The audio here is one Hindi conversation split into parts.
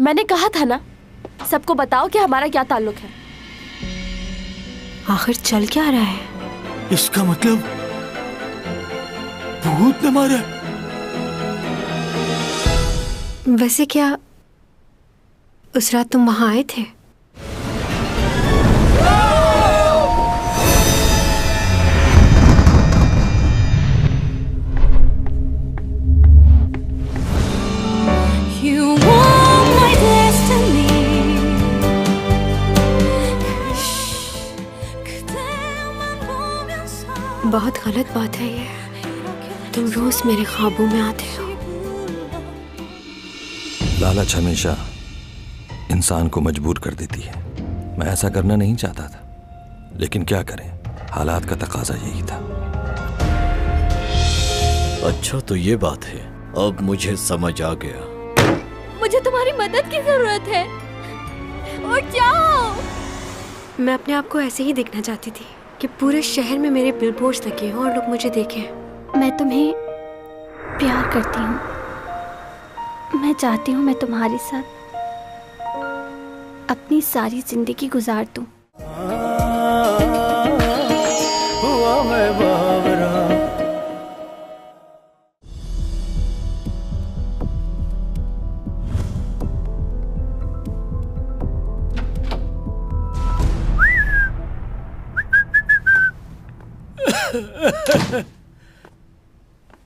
मैंने कहा था ना, सबको बताओ कि हमारा क्या ताल्लुक है। आखिर चल क्या रहा है? इसका मतलब भूत ने मारा। वैसे क्या उस रात तुम वहां आए थे? बहुत गलत बात है ये। तुम रोज मेरे ख्वाबों में आते हो। लालच हमेशा इंसान को मजबूर कर देती है। मैं ऐसा करना नहीं चाहता था, लेकिन क्या करें, हालात का तकाजा यही था। अच्छा तो ये बात है, अब मुझे समझ आ गया। मुझे तुम्हारी मदद की जरूरत है। उठ जाओ। मैं अपने आप को ऐसे ही देखना चाहती थी कि पूरे शहर में मेरे बिलबोर्ड्स लगे हों और लोग मुझे देखें। मैं तुम्हें प्यार करती हूँ। मैं चाहती हूँ मैं तुम्हारे साथ अपनी सारी जिंदगी गुजार दूँ।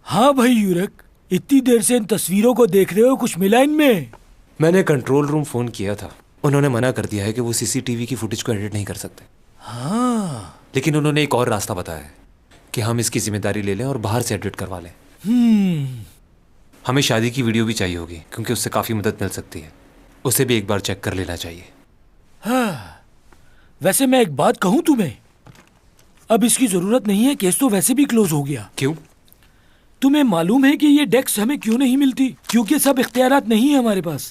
हाँ भाई यूरक, इतनी देर से इन तस्वीरों को देख रहे हो, कुछ मिला इनमें? मैंने कंट्रोल रूम फोन किया था, उन्होंने मना कर दिया है कि वो सीसीटीवी की फुटेज को एडिट नहीं कर सकते। हाँ, लेकिन उन्होंने एक और रास्ता बताया है कि हम इसकी जिम्मेदारी ले लें और बाहर से एडिट करवा लें। हमें शादी की वीडियो भी चाहिए होगी, क्योंकि उससे काफी मदद मिल सकती है। उसे भी एक बार चेक कर लेना चाहिए। हाँ, वैसे मैं एक बात कहूँ तुम्हें, अब इसकी जरूरत नहीं है, केस तो वैसे भी क्लोज हो गया। क्यों? तुम्हें मालूम है कि ये डेस्क हमें क्यों नहीं मिलती? क्योंकि सब इख्तियारात नहीं है हमारे पास।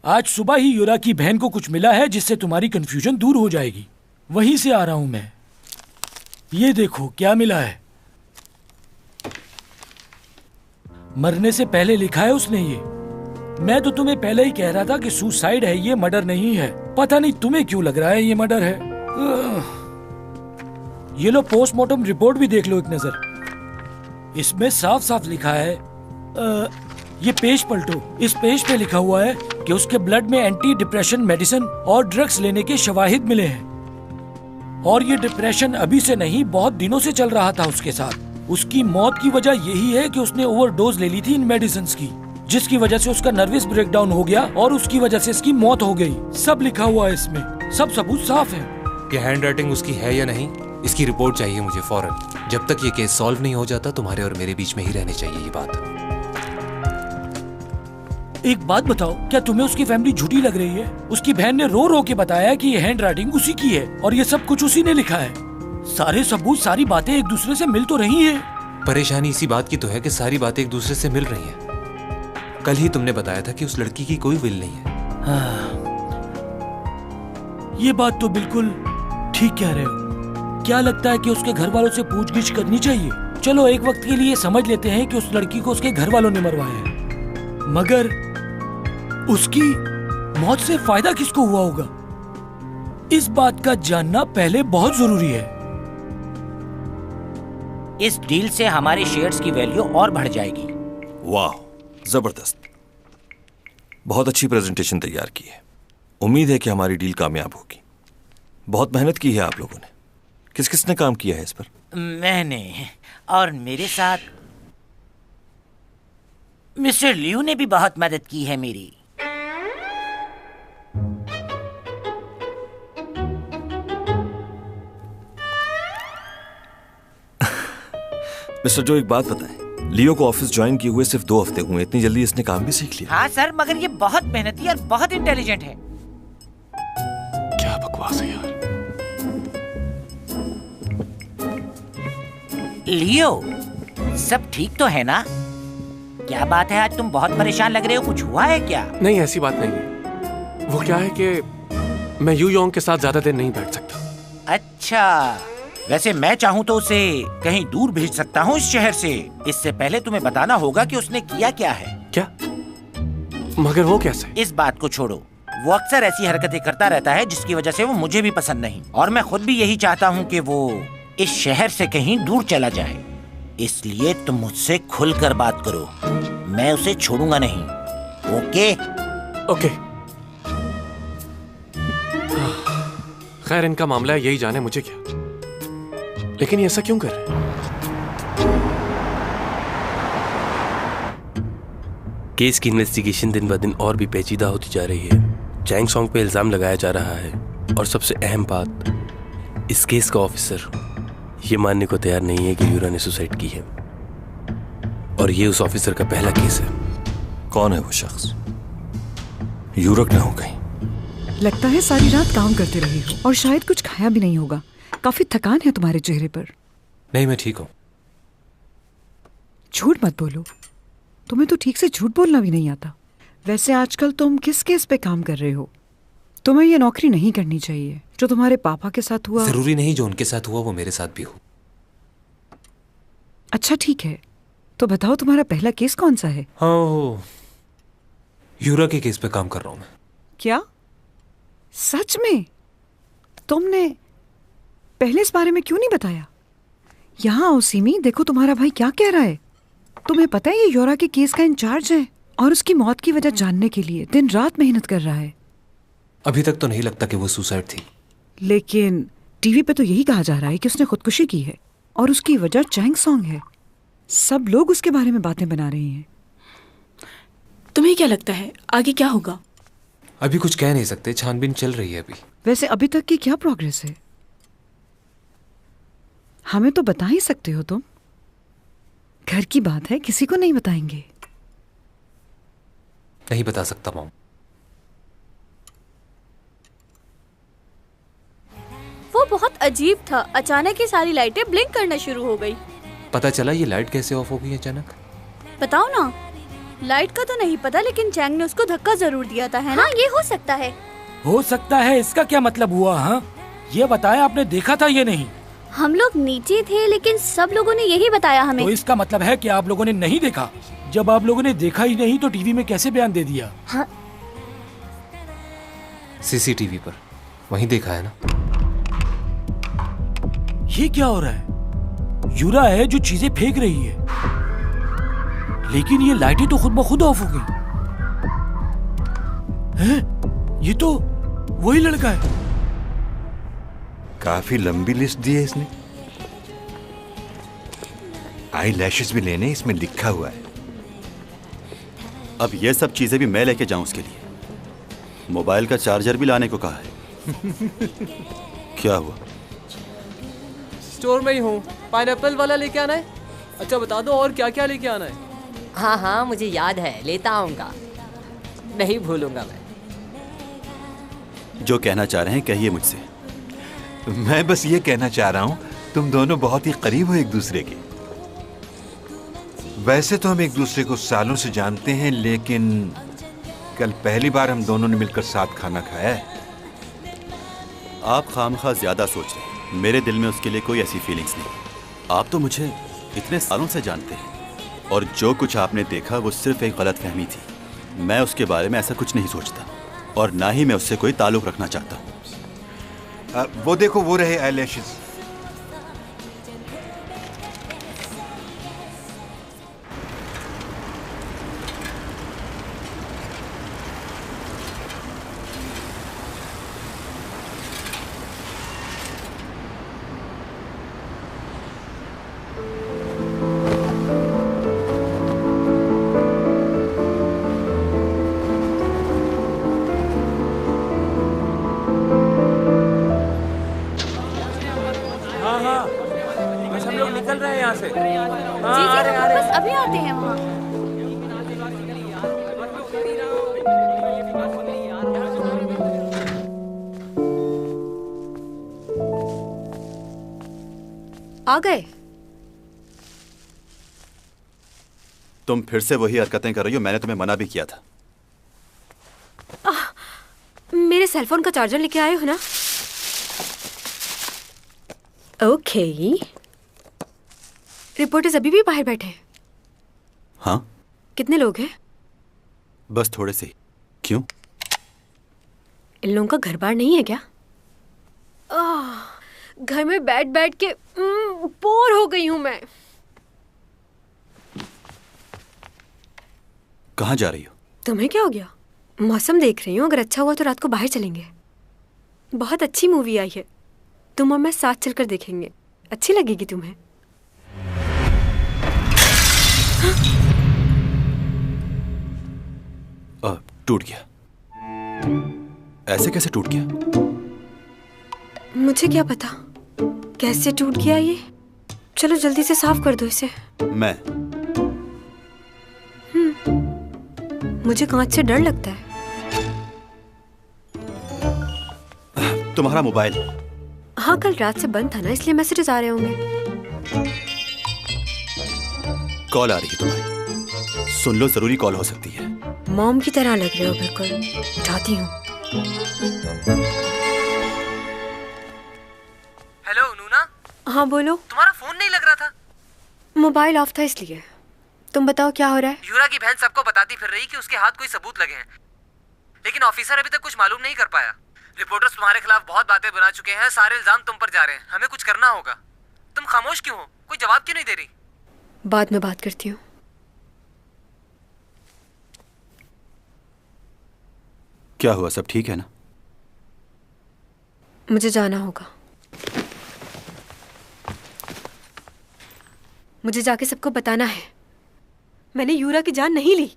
आज सुबह ही यूरा की बहन को कुछ मिला है जिससे तुम्हारी कंफ्यूजन दूर हो जाएगी। वहीं से आ रहा हूं मैं। ये देखो क्या मिला है। मरने से पहले लिखा है उसने ये। मैं तो तुम्हें पहले ही कह रहा था कि सुसाइड है, ये मर्डर नहीं है। पता नहीं तुम्हें क्यों लग रहा है ये मर्डर है। ये लो, पोस्टमार्टम रिपोर्ट भी देख लो एक नजर। इसमें साफ साफ लिखा है, ये पेज पलटो। इस पेज पे लिखा हुआ है कि उसके ब्लड में एंटी डिप्रेशन मेडिसिन और ड्रग्स लेने के शवाहिद मिले हैं। और ये डिप्रेशन अभी से नहीं, बहुत दिनों से चल रहा था उसके साथ। उसकी मौत की वजह यही है कि उसने ओवरडोज ले ली थी इन मेडिसिन की, जिसकी वजह से उसका नर्वस ब्रेकडाउन हो गया और उसकी वजह से इसकी मौत हो गई। सब लिखा हुआ है इसमें, सब सबूत साफ है। ये हैंड राइटिंग उसकी है या नहीं, इसकी रिपोर्ट चाहिए मुझे फौरन। जब तक ये केस सॉल्व नहीं हो जाता, तुम्हारे और मेरे बीच में ही रहनी चाहिए ये बात। एक बात बताओ, क्या तुम्हें उसकी फैमिली झूठी लग रही है? उसकी बहन ने रो रो के बताया कि ये हैंड राइटिंग उसी की है और ये सब कुछ उसी ने लिखा है। सारे सबूत, सारी बातें एक दूसरे से मिल तो रही हैं। परेशानी इसी बात की तो है कि सारी बातें एक दूसरे से मिल रही हैं। कल ही तुमने बताया था कि उस लड़की की कोई विल नहीं है। हाँ, ये बात तो बिल्कुल ठीक कह रहे हो। क्या लगता है कि उसके घर वालों से पूछगिछ करनी चाहिए? चलो एक वक्त के लिए समझ लेते हैं कि उस लड़की को उसके घर वालों ने मरवाया है, मगर उसकी मौत से फायदा किसको हुआ होगा? इस बात का जानना पहले बहुत जरूरी है। इस डील से हमारे शेयर्स की वैल्यू और बढ़ जाएगी। वाह, जबरदस्त, बहुत अच्छी प्रेजेंटेशन तैयार की है। उम्मीद है कि हमारी डील कामयाब होगी। बहुत मेहनत की है आप लोगों ने। किस किसने काम किया है इस पर? मैंने, और मेरे साथ मिस्टर लियू ने भी बहुत मदद की है मेरी। मिस्टर जो, एक बात बताएं, लियो को ऑफिस ज्वाइन किए हुए सिर्फ 2 हफ्ते हुए, इतनी जल्दी इसने काम भी सीख लिया? हाँ सर, मगर ये बहुत मेहनती और बहुत इंटेलिजेंट है। क्या बकवास है यार। लियो, सब ठीक तो है ना? क्या बात है, आज तुम बहुत परेशान लग रहे हो, कुछ हुआ है क्या? नहीं, ऐसी बात नहीं है। वो क्या है कि मैं यू योंग के साथ ज्यादा देर नहीं बैठ सकता। अच्छा, वैसे मैं चाहूँ तो उसे कहीं दूर भेज सकता हूँ इस शहर से। इससे पहले तुम्हें बताना होगा कि उसने किया क्या है। क्या? मगर वो कैसे? इस बात को छोड़ो, वो अक्सर ऐसी हरकतें करता रहता है जिसकी वजह से वो मुझे भी पसंद नहीं, और मैं खुद भी यही चाहता हूँ कि वो इस शहर से कहीं दूर चला जाए। इसलिए तुम मुझसे खुलकर बात करो, मैं उसे छोड़ूंगा नहीं। ओके? ओके। खैर, इनका मामला है, यही जाने मुझे क्या। लेकिन ये ऐसा क्यों कर रहे हैं? केस की इन्वेस्टिगेशन दिन ब दिन और भी पेचीदा होती जा रही है। चैंग सॉन्ग पे इल्जाम लगाया जा रहा है, और सबसे अहम बात, इस केस का ऑफिसर ये मानने को तैयार नहीं है कि यूरा ने सुसाइड की है, और ये उस ऑफिसर का पहला केस है। कौन है वो शख्स? यूरक ना हो कहीं? लगता है सारी रात काम करते रहे हो और शायद कुछ खाया भी नहीं होगा। काफी थकान है तुम्हारे चेहरे पर। नहीं, मैं ठीक हूँ। झूठ मत बोलो, तुम्हें तो ठीक से झूठ बोलना भी नहीं आता। वैसे आजकल तुम किस केस पे काम कर रहे हो? तुम्हें ये नौकरी नहीं करनी चाहिए। जो तुम्हारे पापा के साथ हुआ। जरूरी नहीं जो उनके साथ हुआ वो मेरे साथ भी हो। अच्छा ठीक है, तो बताओ तुम्हारा पहला केस कौन सा है? हाँ, यूरा के केस पे काम कर रहा हूँ मैं। क्या सच में? तुमने पहले इस बारे में क्यों नहीं बताया? यहाँ आओ सिमी, देखो तुम्हारा भाई क्या कह रहा है। तुम्हें पता है ये यूरा के केस का इंचार्ज है और उसकी मौत की वजह जानने के लिए दिन रात मेहनत कर रहा है। अभी तक तो नहीं लगता कि वो सुसाइड थी, लेकिन टीवी पे तो यही कहा जा रहा है कि उसने खुदकुशी की है और उसकी वजह चैंग सॉन्ग है। सब लोग उसके बारे में बातें बना रहे हैं। तुम्हें क्या लगता है आगे क्या होगा? अभी कुछ कह नहीं सकते, छानबीन चल रही है अभी। वैसे अभी तक की क्या प्रोग्रेस है? हमें तो बता ही सकते हो तुम। घर की बात है, किसी को नहीं बताएंगे। नहीं बता सकता मॉम। वो बहुत अजीब था, अचानक ही सारी लाइटें ब्लिंक करना शुरू हो गई। पता चला ये लाइट कैसे ऑफ हो गई अचानक? बताओ ना। लाइट का तो नहीं पता, लेकिन चैंग ने उसको धक्का जरूर दिया था, है ना? ये हो सकता है। हो सकता है, इसका क्या मतलब हुआ? हाँ, ये बताया आपने देखा था ये नहीं? हम लोग नीचे थे, लेकिन सब लोगों ने यही बताया हमें। तो इसका मतलब है कि आप लोगों ने नहीं देखा। जब आप लोगों ने देखा ही नहीं तो टीवी में कैसे बयान दे दिया? हाँ। सीसीटीवी पर वहीं देखा है ना। ये क्या हो रहा है? यूरा है जो चीजें फेंक रही है, लेकिन ये लाइटें तो खुद ब खुद ऑफ हो गई। हैं? ये तो वही लड़का है। काफी लंबी लिस्ट दी है इसने। आई लैशेस भी लेने इसमें लिखा हुआ है। अब ये सब चीजें भी मैं लेके जाऊं उसके लिए। मोबाइल का चार्जर भी लाने को कहा है। क्या हुआ? स्टोर में ही हूँ। पाइनएप्पल वाला लेके आना है? अच्छा बता दो और क्या क्या लेके आना है? हाँ हाँ मुझे याद है, लेता आऊंगा, नहीं भूलूंगा मैं। जो कहना चाह रहे हैं कहिए मुझसे। मैं बस ये कहना चाह रहा हूँ तुम दोनों बहुत ही करीब हो एक दूसरे के। वैसे तो हम एक दूसरे को सालों से जानते हैं, लेकिन कल पहली बार हम दोनों ने मिलकर साथ खाना खाया है। आप खामखा ज्यादा सोच रहे हैं। मेरे दिल में उसके लिए कोई ऐसी फीलिंग्स नहीं। आप तो मुझे इतने सालों से जानते हैं, और जो कुछ आपने देखा वो सिर्फ एक गलत फहमी थी। मैं उसके बारे में ऐसा कुछ नहीं सोचता, और ना ही मैं उससे कोई ताल्लुक रखना चाहता हूँ। वो देखो, वो रहे आईलैशेस। आ गए? तुम फिर से वही हरकतें कर रही हो। मैंने तुम्हें मना भी किया था। मेरे सेलफोन का चार्जर लेके आए हो ना? ओके। रिपोर्टर्स अभी भी बाहर बैठे हैं? हाँ। कितने लोग हैं? बस थोड़े से। क्यों? इन लोगों का घर बार नहीं है क्या? घर में बैठ बैठ के बोर हो गई हूं मैं। कहाँ जा रही हो? तुम्हें क्या हो गया? मौसम देख रही हूँ, अगर अच्छा हुआ तो रात को बाहर चलेंगे। बहुत अच्छी मूवी आई है, तुम और मैं साथ चलकर देखेंगे, अच्छी लगेगी तुम्हें। टूट गया। ऐसे कैसे टूट गया? मुझे क्या पता कैसे टूट गया ये। चलो जल्दी से साफ कर दो इसे। मैं मुझे कांच से डर लगता है। तुम्हारा मोबाइल? हाँ, कल रात से बंद था ना, इसलिए मैसेजेस आ रहे होंगे। कॉल आ रही है तुम्हारी, सुन लो, जरूरी कॉल हो सकती है। मॉम की तरह लग रहे हो बिल्कुल। उठाती हूँ। हेलो नूना। हाँ बोलो। तुम्हारा फोन नहीं लग रहा था। मोबाइल ऑफ था इसलिए। तुम बताओ क्या हो रहा है? यूरा की बहन सबको बताती फिर रही कि उसके हाथ कोई सबूत लगे हैं, लेकिन ऑफिसर अभी तक कुछ मालूम नहीं कर पाया। रिपोर्टर्स तुम्हारे खिलाफ बहुत बातें बना चुके हैं, सारे इल्जाम तुम पर जा रहे हैं। हमें कुछ करना होगा। तुम खामोश क्यों हो? कोई जवाब क्यों नहीं दे रही? बाद में बात करती हूँ। क्या हुआ? सब ठीक है ना? मुझे जाना होगा। मुझे जाके सबको बताना है मैंने यूरा की जान नहीं ली।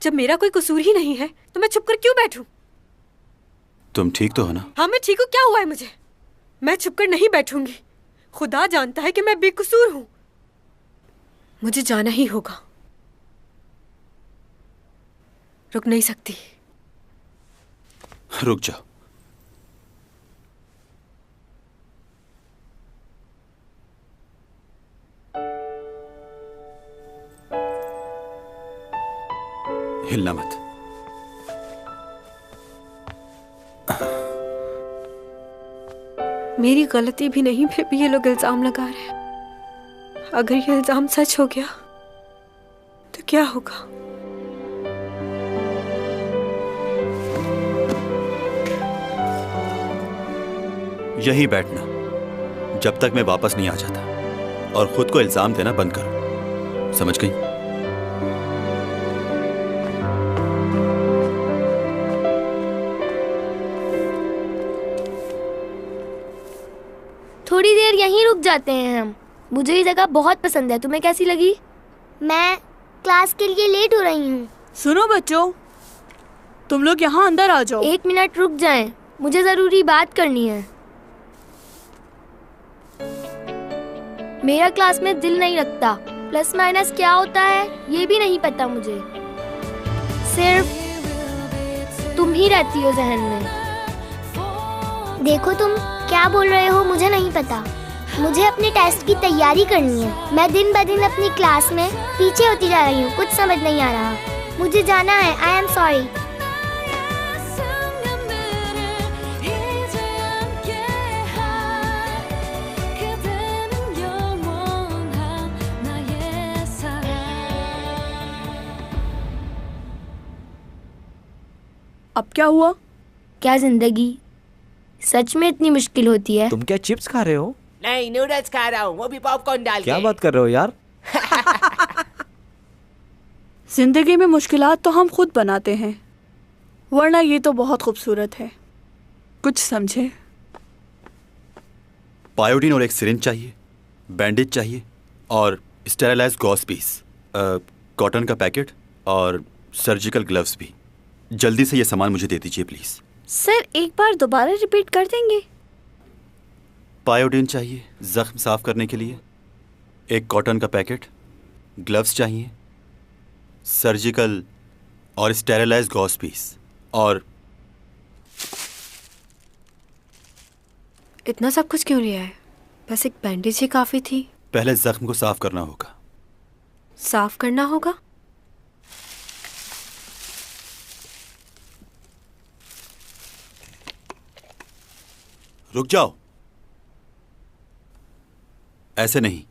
जब मेरा कोई कसूर ही नहीं है तो मैं छुप कर क्यों बैठूं? तुम ठीक तो हो ना? हाँ मैं ठीक हूँ। क्या हुआ है मुझे? मैं छुपकर नहीं बैठूंगी। खुदा जानता है कि मैं बेकसूर हूं। मुझे जाना ही होगा, रुक नहीं सकती। रुक जाओ। हिलना मत। मेरी गलती भी नहीं, फिर भी ये लोग इल्जाम लगा रहे हैं। अगर ये इल्जाम सच हो गया तो क्या होगा? यहीं बैठना जब तक मैं वापस नहीं आ जाता, और खुद को इल्जाम देना बंद करो, समझ गई? थोड़ी देर यहीं रुक जाते हैं हम। मुझे ये जगह बहुत पसंद है। तुम्हें कैसी लगी? मैं क्लास के लिए लेट हो रही हूँ। सुनो बच्चों, तुम लोग यहाँ अंदर आ जाओ। 1 मिनट रुक जाएं, मुझे जरूरी बात करनी है। मेरा क्लास में दिल नहीं लगता। प्लस माइनस क्या होता है ये भी नहीं पता मुझे। सिर्फ तुम ही रहती हो जहन में। देखो तुम क्या बोल रहे हो मुझे नहीं पता। मुझे अपने टेस्ट की तैयारी करनी है। मैं दिन ब दिन अपनी क्लास में पीछे होती जा रही हूँ। कुछ समझ नहीं आ रहा। मुझे जाना है। I am sorry. अब क्या हुआ? क्या जिंदगी सच में इतनी मुश्किल होती है? तुम क्या चिप्स खा रहे हो? नहीं, नूडल्स खा रहा हूँ, वो भी पॉपकॉर्न डाल के। क्या बात कर रहे हो यार? जिंदगी में मुश्किलात तो हम खुद बनाते हैं, वरना ये तो बहुत खूबसूरत है। कुछ समझे? पायोडीन और एक सिरिंज चाहिए, बैंडेज चाहिए और स्टेरिलाइज गॉस पीस, कॉटन का पैकेट और सर्जिकल ग्लव्स भी। जल्दी से ये सामान मुझे दे दीजिए प्लीज। सर एक बार दोबारा रिपीट कर देंगे? पायोडीन चाहिए जख्म साफ करने के लिए, एक कॉटन का पैकेट, ग्लव्स चाहिए, सर्जिकल और स्टेरिलाइज गॉस पीस और इतना सब कुछ क्यों लिया है? बस एक बैंडेज ही काफी थी। पहले जख्म को साफ करना होगा। साफ करना होगा? रुक जाओ, ऐसे नहीं।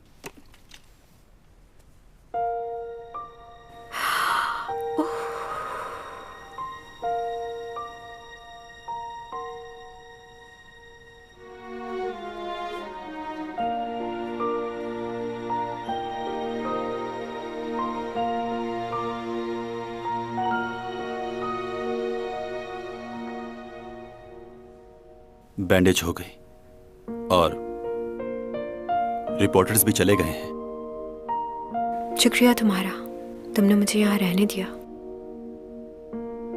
बैंडेज हो गई और रिपोर्टर्स भी चले गए हैं। शुक्रिया तुम्हारा, तुमने मुझे यहाँ रहने दिया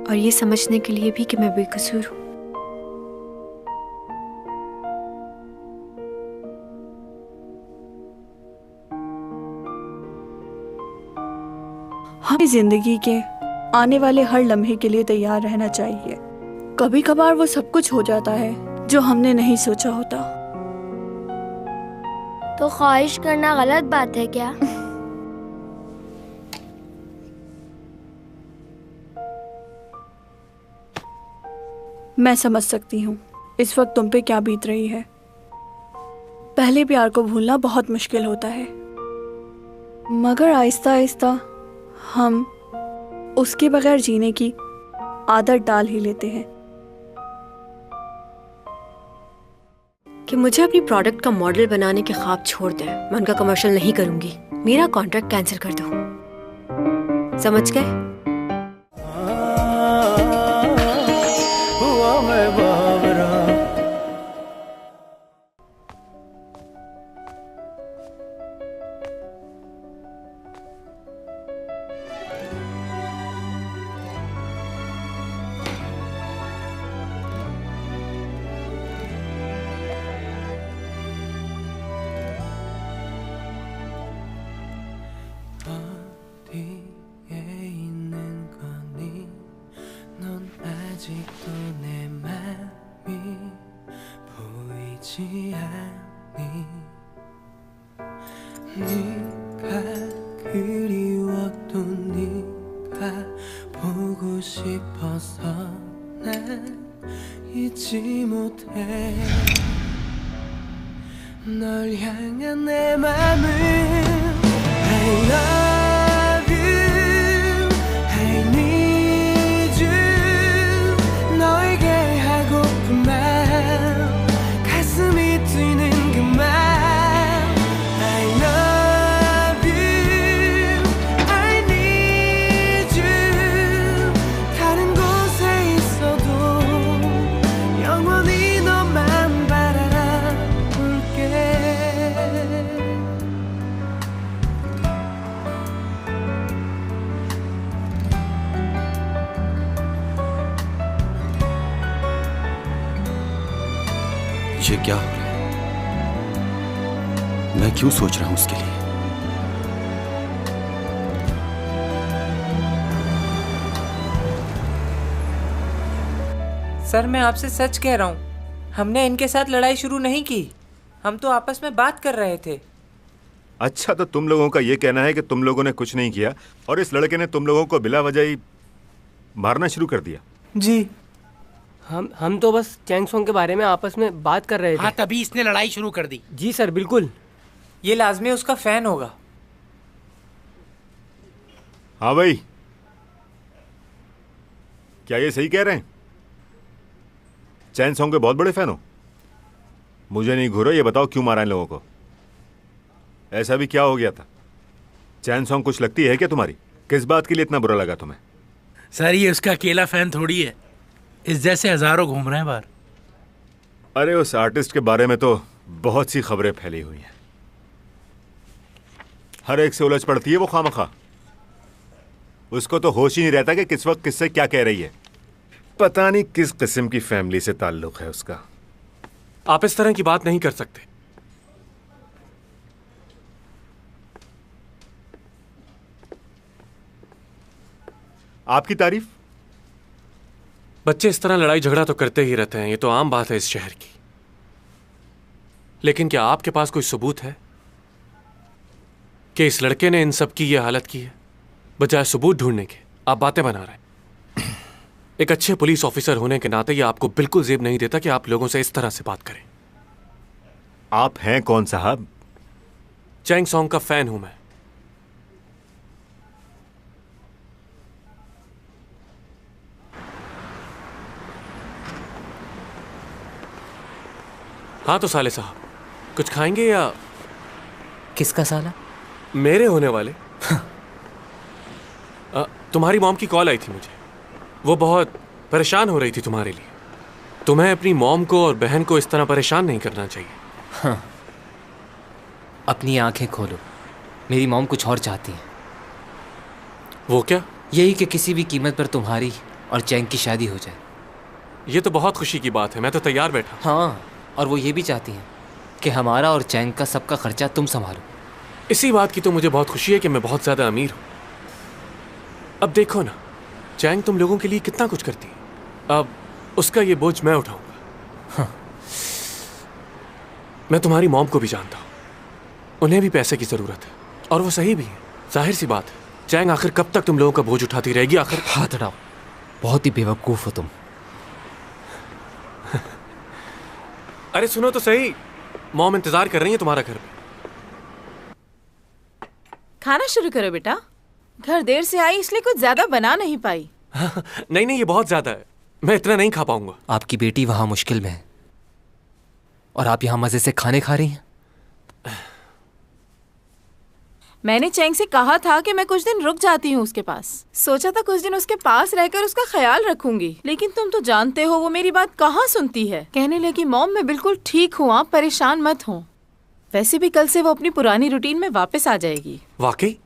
और ये समझने के लिए भी कि मैं बेकसूर हूँ। हमें जिंदगी के आने वाले हर लम्हे के लिए तैयार रहना चाहिए। कभी कभार वो सब कुछ हो जाता है जो हमने नहीं सोचा होता। तो ख्वाहिश करना गलत बात है क्या? मैं समझ सकती हूँ इस वक्त तुम पे क्या बीत रही है। पहले प्यार को भूलना बहुत मुश्किल होता है, मगर आहिस्ता आहिस्ता हम उसके बगैर जीने की आदत डाल ही लेते हैं। कि मुझे अपनी प्रोडक्ट का मॉडल बनाने के ख्वाब छोड़ दें, मैं उनका कमर्शियल नहीं करूंगी। मेरा कॉन्ट्रैक्ट कैंसिल कर दो, समझ गए? ये क्या हो रहा है? मैं क्यों सोच रहा हूं उसके लिए? सर मैं आपसे सच कह रहा हूँ, हमने इनके साथ लड़ाई शुरू नहीं की, हम तो आपस में बात कर रहे थे। अच्छा, तो तुम लोगों का ये कहना है कि तुम लोगों ने कुछ नहीं किया और इस लड़के ने तुम लोगों को बिला वजह ही मारना शुरू कर दिया? जी। हम तो बस चैंग सॉन्ग के बारे में आपस में बात कर रहे थे। हाँ, तभी इसने लड़ाई शुरू कर दी। जी सर, बिल्कुल। ये लाजमी उसका फैन होगा। हाँ भाई, क्या ये सही कह रहे हैं? चैन सॉन्ग के बहुत बड़े फैन हो? मुझे नहीं घूरो, ये बताओ क्यों मारा इन लोगों को? ऐसा भी क्या हो गया था? चैन सॉन्ग कुछ लगती है क्या तुम्हारी? किस बात के लिए इतना बुरा लगा तुम्हें? सर ये उसका अकेला फैन थोड़ी है, इस जैसे हजारों घूम रहे हैं बाहर। अरे उस आर्टिस्ट के बारे में तो बहुत सी खबरें फैली हुई हैं, हर एक से उलझ पड़ती है वो खामखा। उसको तो होश ही नहीं रहता कि किस वक्त किससे क्या कह रही है। पता नहीं किस किस्म की फैमिली से ताल्लुक है उसका। आप इस तरह की बात नहीं कर सकते। आपकी तारीफ? बच्चे इस तरह लड़ाई झगड़ा तो करते ही रहते हैं, ये तो आम बात है इस शहर की। लेकिन क्या आपके पास कोई सबूत है कि इस लड़के ने इन सब की ये हालत की है? बजाय सबूत ढूंढने के आप बातें बना रहे हैं। एक अच्छे पुलिस ऑफिसर होने के नाते ये आपको बिल्कुल जेब नहीं देता कि आप लोगों से इस तरह से बात करें। आप हैं कौन साहब? चैंग सॉन्ग का फैन हूं मैं। हाँ तो साले साहब, कुछ खाएंगे या? किसका साला? मेरे होने वाले। तुम्हारी मॉम की कॉल आई थी मुझे, वो बहुत परेशान हो रही थी तुम्हारे लिए। तुम्हें अपनी मॉम को और बहन को इस तरह परेशान नहीं करना चाहिए। हाँ, अपनी आंखें खोलो, मेरी मॉम कुछ और चाहती है। वो क्या? यही कि किसी भी कीमत पर तुम्हारी और चैंग की शादी हो जाए। ये तो बहुत खुशी की बात है, मैं तो तैयार बैठा। हाँ, और वो ये भी चाहती हैं कि हमारा और चैंग का सबका खर्चा तुम संभालो। इसी बात की तो मुझे बहुत खुशी है कि मैं बहुत ज्यादा अमीर हूँ। अब देखो ना, चैंग तुम लोगों के लिए कितना कुछ करती है, अब उसका ये बोझ मैं उठाऊंगा। हाँ। मैं तुम्हारी मॉम को भी जानता हूँ, उन्हें भी पैसे की जरूरत है, और वो सही भी है। जाहिर सी बात है, चैंग आखिर कब तक तुम लोगों का बोझ उठाती रहेगी? आखिर हाथ हटाओ, बहुत ही बेवकूफ हो तुम। अरे सुनो तो सही, मॉम इंतजार कर रही है तुम्हारा घर पे। खाना शुरू करो बेटा, घर देर से आई इसलिए कुछ ज्यादा बना नहीं पाई। नहीं नहीं, ये बहुत ज्यादा है, मैं इतना नहीं खा पाऊंगा। आपकी बेटी वहां मुश्किल में है और आप यहाँ मजे से खाने खा रही हैं। मैंने चैंग से कहा था कि मैं कुछ दिन रुक जाती हूँ उसके पास। सोचा था कुछ दिन उसके पास रहकर उसका ख्याल रखूंगी, लेकिन तुम तो जानते हो वो मेरी बात कहाँ सुनती है। कहने लगी मॉम मैं बिल्कुल ठीक हूँ, आप परेशान मत हो। वैसे भी कल से वो अपनी पुरानी रूटीन में वापस आ जाएगी। वाकई?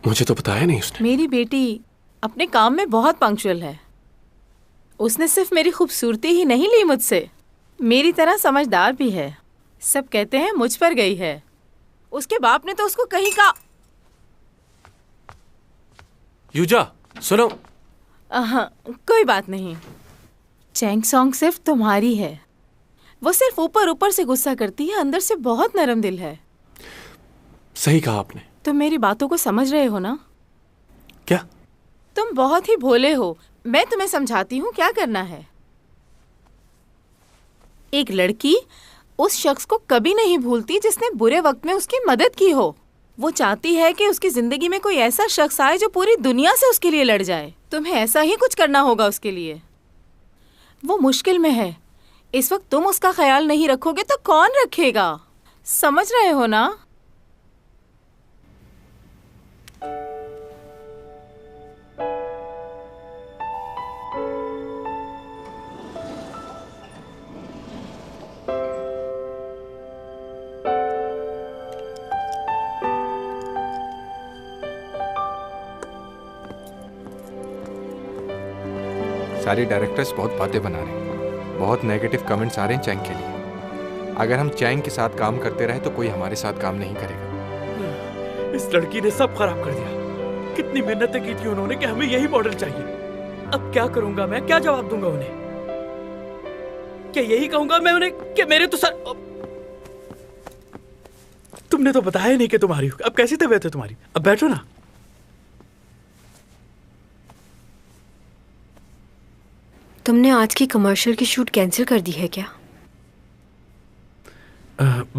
मुझे तो बताया नहीं उसने। मेरी बेटी अपने काम में बहुत पंक्चुअल है। उसने सिर्फ मेरी खूबसूरती ही नहीं ली मुझसे, मेरी तरह समझदार भी है। सब कहते हैं मुझ पर गई है, उसके बाप ने तो उसको कहीं का। यूजा सुनो। कोई बात नहीं, चैंग सॉन्ग सिर्फ तुम्हारी है। वो सिर्फ ऊपर ऊपर से गुस्सा करती है, अंदर से बहुत नरम दिल है। सही कहा आपने। तुम मेरी बातों को समझ रहे हो ना? क्या? तुम बहुत ही भोले हो, मैं तुम्हें समझाती हूँ क्या करना है। एक लड़की उस शख्स को कभी नहीं भूलती जिसने बुरे वक्त में उसकी मदद की हो। वो चाहती है कि उसकी जिंदगी में कोई ऐसा शख्स आए जो पूरी दुनिया से उसके लिए लड़ जाए। तुम्हें ऐसा ही कुछ करना होगा उसके लिए। वो मुश्किल में है, इस वक्त तुम उसका ख्याल नहीं रखोगे तो कौन रखेगा? समझ रहे हो ना? सारे डायरेक्टर्स बहुत बातें बना रहे हैं, बहुत नेगेटिव कमेंट्स आ रहे हैं चैंग के लिए। अगर हम चैंग के साथ काम करते रहे तो कोई हमारे साथ काम नहीं करेगा। इस लड़की ने सब खराब कर दिया। कितनी मेहनतें की थी उन्होंने कि हमें यही मॉडल चाहिए। अब क्या करूंगा मैं? क्या जवाब दूंगा उन्हें? क्या यही कहूंगा मैं उन्हें कि मेरे तो सर। तुमने तो बताया नहीं कि तुम्हारी। अब कैसी तबीयत है तुम्हारी? अब बैठो ना। तुमने आज की कमर्शियल की शूट कैंसिल कर दी है क्या?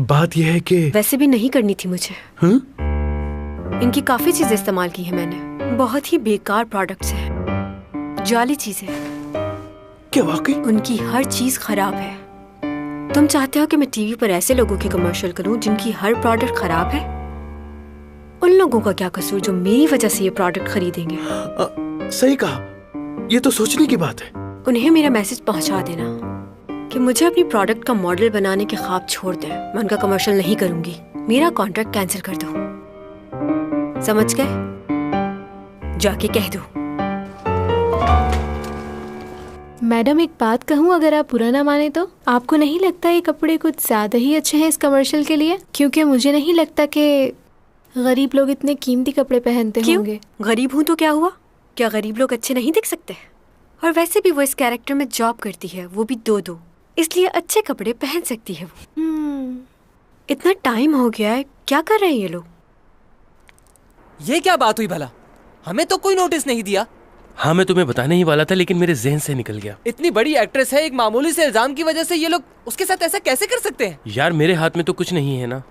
बात यह है कि वैसे भी नहीं करनी थी मुझे। इनकी काफी चीजें इस्तेमाल की है मैंने, बहुत ही बेकार प्रोडक्ट्स हैं, जाली चीजें। क्या वाकई? उनकी हर चीज खराब है। तुम चाहते हो कि मैं टीवी पर ऐसे लोगों की कमर्शियल करूं जिनकी हर प्रोडक्ट खराब है? उन लोगों का क्या कसूर जो मेरी वजह से ये प्रोडक्ट खरीदेंगे? सही कहा, ये तो सोचने की बात है। उन्हें मेरा मैसेज पहुंचा देना कि मुझे अपनी प्रोडक्ट का मॉडल बनाने के ख्वाब छोड़ दें। मैं उनका कमर्शियल नहीं करूंगी, मेरा कॉन्ट्रैक्ट कैंसिल कर दो। समझ गए? जाके कह दो। मैडम एक बात कहूँ, अगर आप बुरा ना माने तो? आपको नहीं लगता ये कपड़े कुछ ज्यादा ही अच्छे हैं इस कमर्शियल के लिए? क्योंकि मुझे नहीं लगता कि गरीब लोग इतने कीमती कपड़े पहनते होंगे। गरीब हूँ तो क्या हुआ? क्या गरीब लोग अच्छे नहीं दिख सकते? और वैसे भी वो इस कैरेक्टर में जॉब करती है, वो भी 2-2, इसलिए अच्छे कपड़े पहन सकती है वो। इतना टाइम हो गया है, क्या कर रहे हैं ये लोग? ये क्या बात हुई भला? हमें तो कोई नोटिस नहीं दिया। हाँ, मैं तुम्हें बताने ही वाला था लेकिन मेरे जहन से निकल गया। इतनी बड़ी एक्ट्रेस है, एक मामूली से इल्जाम की वजह से ये लोग उसके साथ ऐसा कैसे कर सकते हैं? यार मेरे हाथ में तो कुछ नहीं है ना।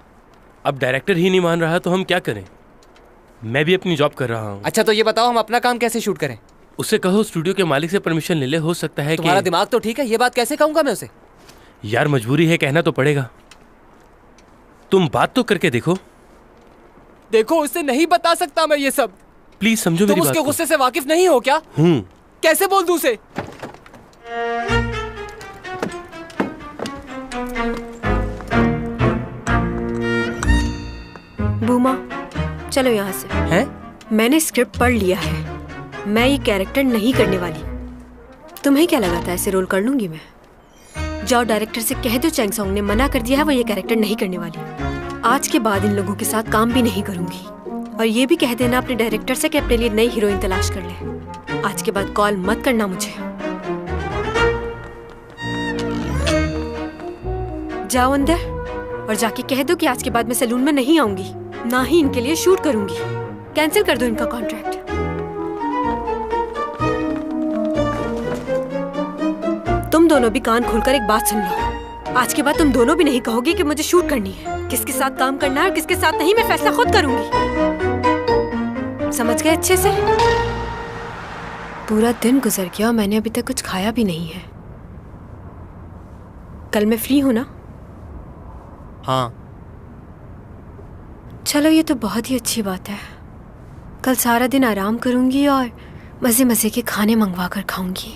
अब डायरेक्टर ही नहीं मान रहा तो हम क्या करें? मैं भी अपनी जॉब कर रहा हूँ। अच्छा तो ये बताओ हम अपना काम कैसे शूट करें? उससे कहो स्टूडियो के मालिक से परमिशन ले ले, हो सकता है कि। तुम्हारा दिमाग तो ठीक है, ये बात कैसे कहूंगा मैं उसे? यार मजबूरी है, कहना तो पड़ेगा। तुम बात तो करके देखो। देखो उससे नहीं बता सकता मैं ये सब। प्लीज समझो मेरी बात। तुम उसके गुस्से से वाकिफ नहीं हो क्या? हूँ। कैसे बोल दूं उसे? बूमा, चलो यहाँ से। हैं? मैंने स्क्रिप्ट पढ़ लिया है, मैं ये कैरेक्टर नहीं करने वाली। तुम्हें क्या लगा था ऐसे रोल कर लूंगी मैं? जाओ डायरेक्टर से कह दो चैंग सॉन्ग ने मना कर दिया है, वो ये कैरेक्टर नहीं करने वाली। आज के बाद इन लोगों के साथ काम भी नहीं करूंगी। और ये भी कह देना अपने डायरेक्टर से कि अपने लिए नई हीरोइन तलाश कर ले। आज के बाद कॉल मत करना मुझे। जाओ अंदर और जाके कह दो कि आज के बाद मैं सैलून में नहीं आऊंगी, ना ही इनके लिए शूट करूंगी। कैंसिल कर दो इनका कॉन्ट्रैक्ट। तुम दोनों भी कान खोलकर एक बात सुन लो, आज के बाद तुम दोनों भी नहीं कहोगे कि मुझे शूट करनी है। किसके साथ काम करना है और किसके साथ नहीं, मैं फैसला खुद करूंगी। समझ गए अच्छे से? पूरा दिन गुजर गया और मैंने अभी तक कुछ खाया भी नहीं है। कल मैं फ्री हूं ना? हाँ। चलो ये तो बहुत ही अच्छी बात है। कल सारा दिन आराम करूंगी और मजे मजे के खाने मंगवा कर खाऊंगी।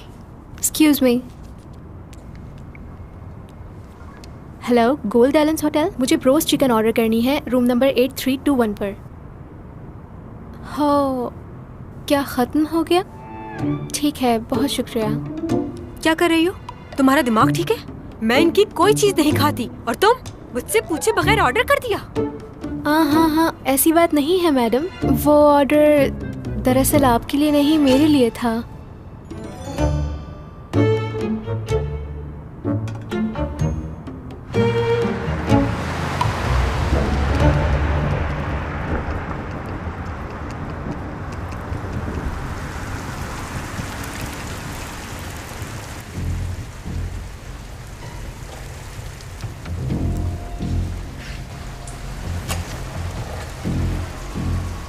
Excuse me. Hello, gold एलेंस hotel. मुझे ब्रोस्ट चिकन ऑर्डर करनी है रूम नंबर 8321 पर। हो, क्या ख़त्म हो गया? ठीक है, बहुत शुक्रिया। क्या कर रही हो? तुम्हारा दिमाग ठीक है? मैं इनकी कोई चीज़ नहीं खाती और तुम मुझसे पूछे बगैर ऑर्डर कर दिया। हाँ, ऐसी बात नहीं है मैडम। वो ऑर्डर दरअसल आपके लिए नहीं, मेरे लिए था।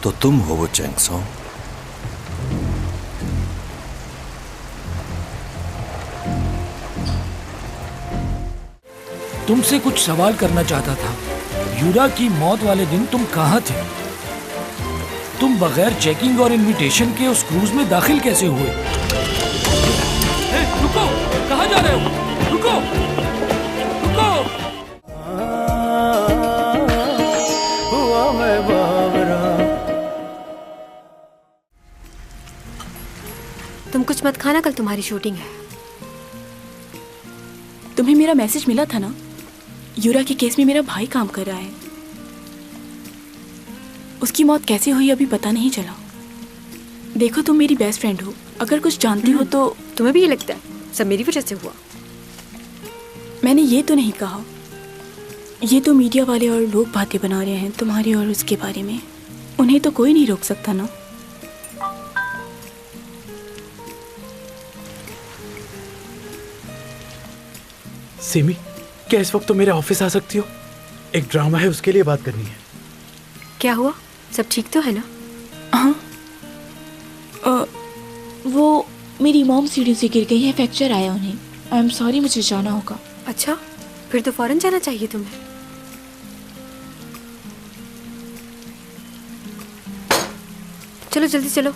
तो तुम हो वो चैंग सॉन्ग? तुमसे कुछ सवाल करना चाहता था। यूरा की मौत वाले दिन तुम कहाँ थे? तुम बगैर चेकिंग और इनविटेशन के उस क्रूज में दाखिल कैसे हुए? रुको, कहाँ जा रहे हो? रुको, रुको। तुम कुछ मत खाना, कल तुम्हारी शूटिंग है। तुम्हें मेरा मैसेज मिला था ना? यूरा के केस में मेरा भाई काम कर रहा है। उसकी मौत कैसे हुई अभी पता नहीं चला। देखो, तुम मेरी बेस्ट फ्रेंड हो, अगर कुछ जानती हो तो। तुम्हें भी ये लगता है सब मेरी वजह से हुआ? मैंने ये तो नहीं कहा। ये तो मीडिया वाले और लोग बातें बना रहे हैं तुम्हारे और उसके बारे में। उन्हें तो कोई नहीं रोक सकता ना। सिमी, क्या इस वक्त तो मेरे ऑफिस आ सकती हो? एक ड्रामा है, उसके लिए बात करनी है। क्या हुआ? सब ठीक तो है ना? हाँ, वो मेरी मॉम सीढ़ी से गिर गई है, फ्रैक्चर आया उन्हें। आई एम सॉरी, मुझे जाना होगा। अच्छा, फिर तो फौरन जाना चाहिए तुम्हें। चलो जल्दी चलो,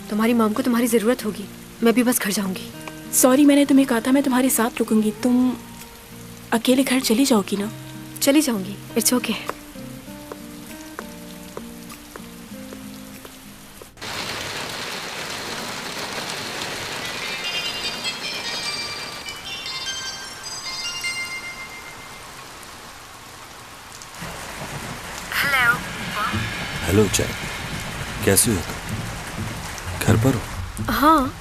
तुम्हारी मॉम को तुम्हारी जरूरत होगी। मैं भी बस घर जाऊंगी। सॉरी, मैंने तुम्हें कहा था मैं तुम्हारे साथ रुकूंगी। तुम अकेले घर चली जाओगी ना? चली जाऊंगी, इट्स ओके। हेलो चैंग, कैसी हो तुम? घर पर हो? हाँ,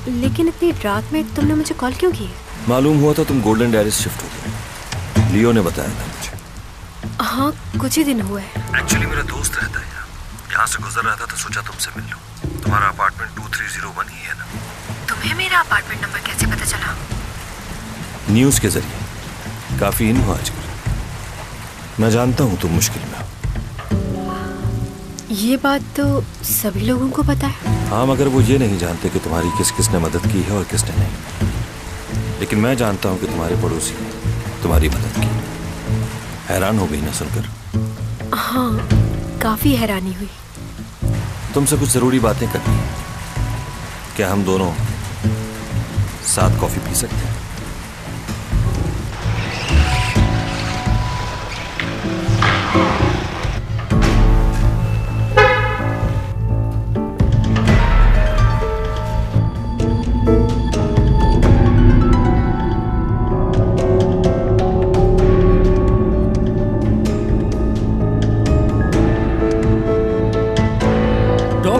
लेकिन इतनी रात में तुमने मुझे कॉल क्यों की? मालूम हुआ था तुम गोल्डन डायरीज शिफ्ट हो गए। लियो ने बताया था मुझे। हाँ, कुछ ही दिन हुए। एक्चुअली मेरा दोस्त रहता है यहाँ से गुजर रहा था तो सोचा तुमसे मिल लूं। तुम्हारा अपार्टमेंट 2301 ही है ना? तुम्हें मेरा अपार्टमेंट नंबर कैसे पता चला? न्यूज़ के जरिए। काफी इन हो आजकल। मैं जानता हूँ तुम मुश्किल में हो। ये बात तो सभी लोगों को पता है। हाँ, मगर वो ये नहीं जानते कि तुम्हारी किस किसने मदद की है और किसने नहीं। लेकिन मैं जानता हूँ कि तुम्हारे पड़ोसी ने तुम्हारी मदद की। हैरान हो गई ना सुनकर? हाँ, काफी हैरानी हुई। तुमसे कुछ जरूरी बातें करनी है। क्या हम दोनों साथ कॉफी पी सकते हैं?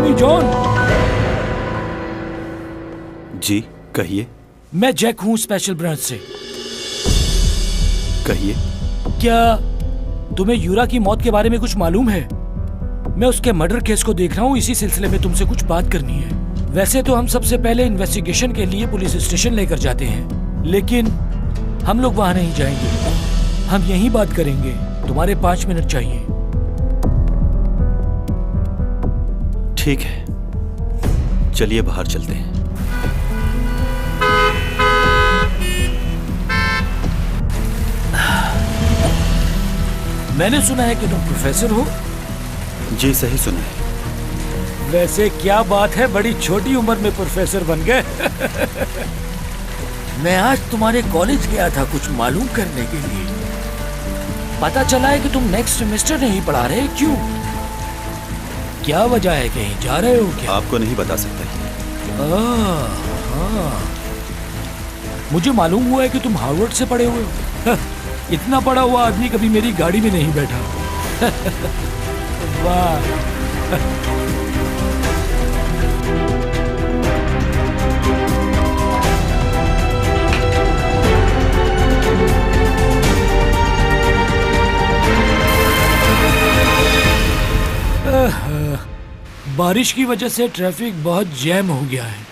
Tommy John. जी कहिए। मैं जैक हूँ स्पेशल ब्रांच से। कहिए। क्या तुम्हें यूरा की मौत के बारे में कुछ मालूम है? मैं उसके मर्डर केस को देख रहा हूँ, इसी सिलसिले में तुमसे कुछ बात करनी है। वैसे तो हम सबसे पहले इन्वेस्टिगेशन के लिए पुलिस स्टेशन लेकर जाते हैं, लेकिन हम लोग वहाँ नहीं जाएंगे। हम यहीं बात करेंगे। तुम्हारे 5 मिनट चाहिए। ठीक है, चलिए बाहर चलते हैं। मैंने सुना है कि तुम प्रोफेसर हो। जी सही सुना है। वैसे क्या बात है, बड़ी छोटी उम्र में प्रोफेसर बन गए। मैं आज तुम्हारे कॉलेज गया था कुछ मालूम करने के लिए। पता चला है कि तुम नेक्स्ट सेमेस्टर नहीं पढ़ा रहे। क्यों? क्या वजह है? कहीं जा रहे हो क्या? आपको नहीं बता सकता। मुझे मालूम हुआ है कि तुम हार्वर्ड से पढ़े हुए हो। इतना पढ़ा हुआ आदमी कभी मेरी गाड़ी में नहीं बैठा। वाह। बारिश की वजह से ट्रैफिक बहुत जैम हो गया है।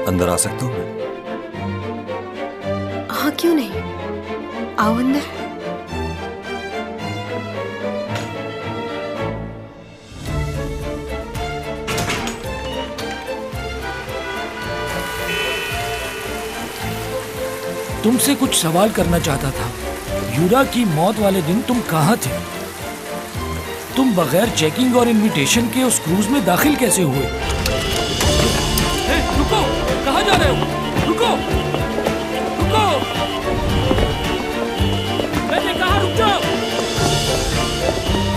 अंदर आ सकता हूँ? हाँ क्यों नहीं, आओ अंदर। तुमसे कुछ सवाल करना चाहता था। यूरा की मौत वाले दिन तुम कहाँ थे? तुम बगैर चेकिंग और इनविटेशन के उस क्रूज में दाखिल कैसे हुए? रुको, कहाँ जा रहे हो? रुको, रुको। मैंने कहा रुक जाओ।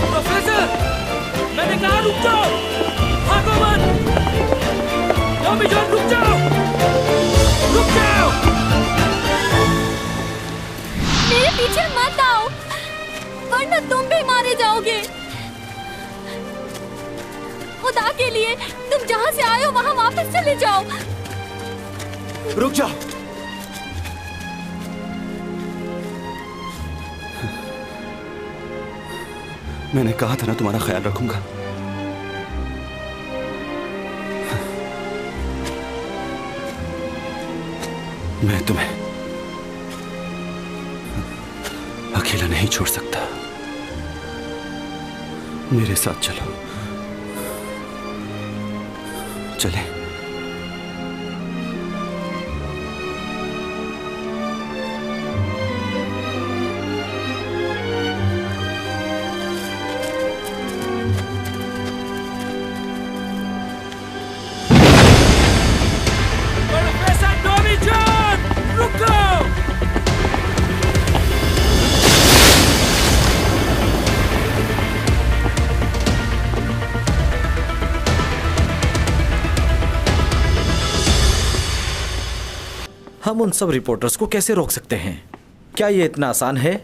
प्रोफेसर, मैंने कहा रुक जाओ। भागो मत। टॉमी जॉन रुक जाओ, रुक जाओ। मेरे पीछे मत आओ, वरना तुम भी मारे जाओगे। खुदा के लिए तुम जहाँ से आए हो वहाँ वापस चले जाओ। रुक जाओ। मैंने कहा था ना तुम्हारा ख्याल रखूंगा। मैं तुम्हें अकेला नहीं छोड़ सकता। मेरे साथ चलो। चले। प्रोफेसर टॉमी जॉन, रुको। हम उन सब रिपोर्टर्स को कैसे रोक सकते हैं? क्या ये इतना आसान है?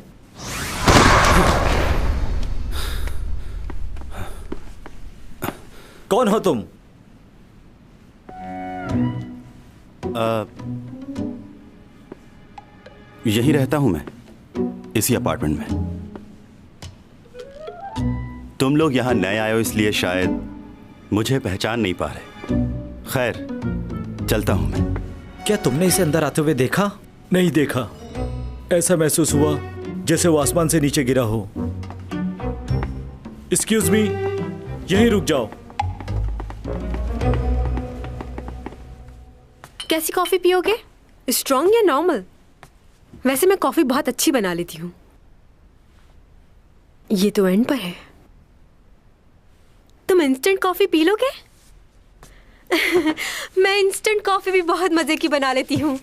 कौन हो तुम? यहीं रहता हूं मैं, इसी अपार्टमेंट में। तुम लोग यहां नए आए हो इसलिए शायद मुझे पहचान नहीं पा रहे। खैर, चलता हूं मैं। क्या तुमने इसे अंदर आते हुए देखा? नहीं देखा। ऐसा महसूस हुआ जैसे वो आसमान से नीचे गिरा हो। एक्सक्यूज मी, यहीं रुक जाओ। कैसी कॉफी पियोगे? स्ट्रॉन्ग या नॉर्मल? वैसे मैं कॉफी बहुत अच्छी बना लेती हूँ। ये तो एंड पर है। तुम इंस्टेंट कॉफी पी लोगे? मैं इंस्टेंट कॉफी भी बहुत मजे की बना लेती हूँ।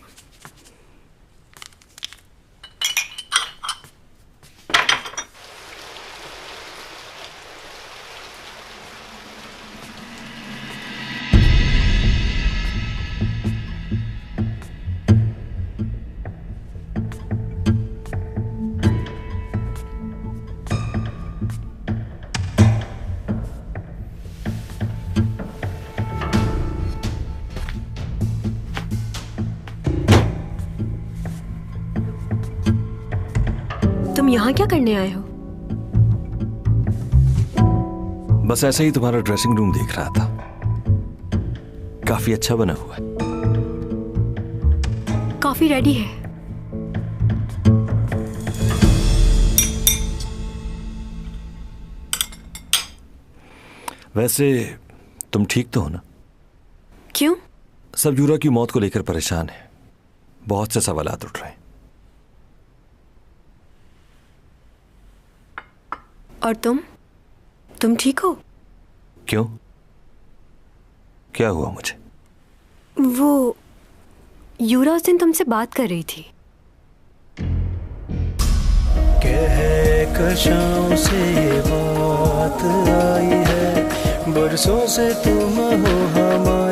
तुम यहाँ क्या करने आए हो? बस ऐसे ही तुम्हारा ड्रेसिंग रूम देख रहा था। काफी अच्छा बना हुआ है। कॉफी रेडी है। वैसे तुम ठीक तो हो ना? क्यों? सब यूरा की मौत को लेकर परेशान है। बहुत से सवालात उठ रहे हैं। और तुम ठीक हो? क्यों? क्या हुआ मुझे? वो यूरा उस दिन तुमसे बात कर रही थी। कहकशां से ये बात आई है, बरसों से तुम हो हमारे